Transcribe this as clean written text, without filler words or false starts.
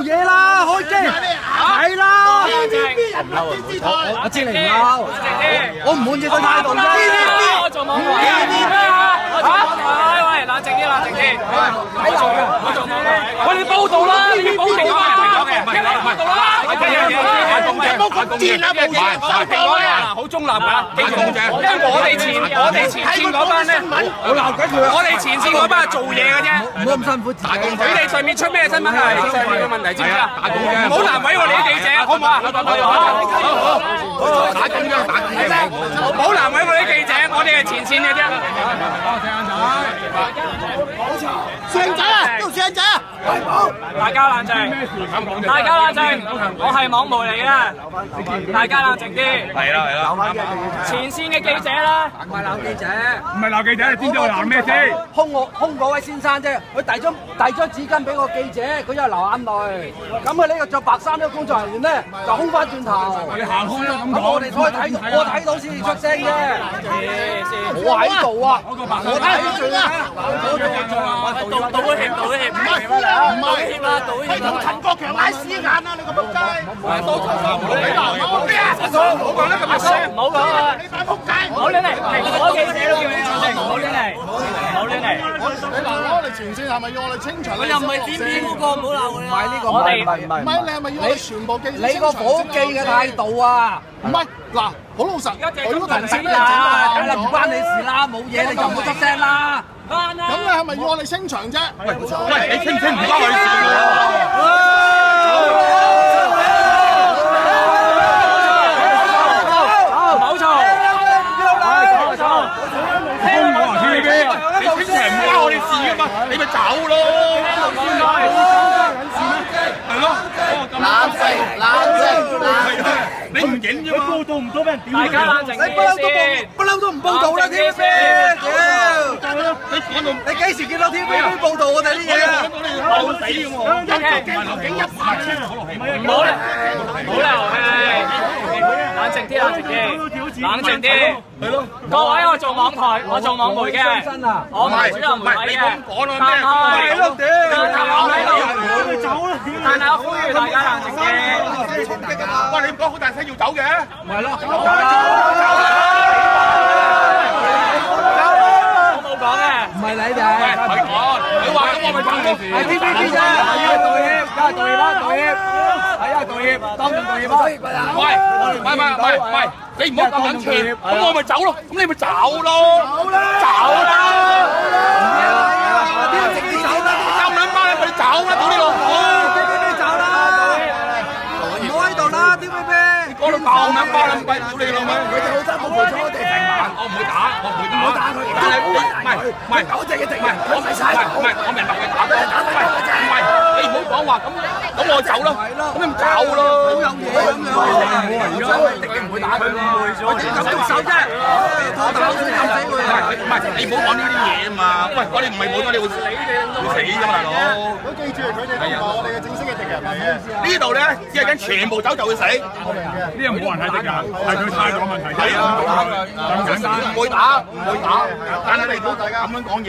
嘢啦，開機係啦。我知你唔嬲，我唔滿意佢態度啫。我做網台喂，冷靜啲，冷靜啲。我做網台，我哋報道啦，你要報道啊！報道啦！好中立㗎，因為我哋前線嗰班咧，我哋前線嗰班係做嘢嘅啫，唔好咁辛苦打工。佢哋上面出咩新聞係上面嘅問題，知唔知啊？唔好難為我哋啲記者，好唔好啊？打工啫，唔好難為我哋啲記者，我哋係前線嘅啫。上仔啊，都上仔啊！大家冷靜，大家冷靜，我係網媒嚟嘅，大家冷靜啲。係啦，前線嘅記者咧，唔係鬧記者，唔係鬧記者，知唔知我鬧咩先？兇嗰位先生啫，佢遞張紙巾俾個記者，佢又流眼淚。咁佢呢個着白衫嘅工作人員咧，就兇翻轉頭。你行開啦，咁我哋可以睇，我睇到先至出聲啫。我喺度啊，我睇住啊，道歉，唔係啦，道歉。同陳國強拉屎眼啊！你個仆街！唔好講啊！你班仆街！唔好亂嚟，我記者都叫你冷靜，唔好亂嚟，唔好亂嚟。我哋前線係咪要我哋清場？佢又唔係點邊嗰個，唔好鬧佢啊！唔係呢個，唔係，唔係你係咪要我哋全部記者？你個伙計嘅態度啊！唔係嗱，好老實，佢都同事咧啦，梗係唔關你事啦，冇嘢你就唔好出聲啦。咁你係咪要我哋清場啫？喂，你清唔清唔關佢事喎？你咪走咯！係咯，冷靜！你唔影啫嘛？報道唔到俾人點？大家冷靜啲先，不嬲都唔報道啦，TVB！你幾時見到 TVB 報道我哋啲嘢啊？報死嘅喎！唔好啦，冷靜啲，冷靜啲。係咯，各位，我做網台，我做網媒嘅，我唔係主流媒體嘅。但係我呼籲大家冷靜啲。喂，你唔講好大聲要走嘅？咪咯，我冇講嘅，唔係你哋，你話咁我咪走咯。係 TVB 啫，道歉，梗係道歉啦，道歉，係啊，道歉，當眾道歉啦。喂，你唔好咁撚串，咁我咪走咯，咁你咪走咯，走啦！咁撚巴你咪走啦，屌你老母！ TVB 走啦，唔好喺度啦 ，TVB。嗰度爆撚巴撚鬼，屌你老母！佢哋好辛苦陪咗我哋成晚，我唔會打，我唔會打佢。但係唔係狗仔嘅敵人，我咪晒，唔係，我明白佢打佢，唔係，你唔好講話咁我走咯，咁你咪走咯，好有嘢咁樣，敵人唔會打佢咯，我點敢喐手啫？拖大口水浸死佢啊！唔係，你唔好講呢啲嘢啊嘛！喂，我哋唔係冇咗，你會死㗎嘛，大佬！佢記住，佢哋都唔係我哋嘅正式嘅敵人嚟嘅。呢度咧，只係緊全部走就會死。呢個冇人係敵人，係佢態度問題。係啊，咁簡單，唔會打，但係你唔好大家咁樣講嘢。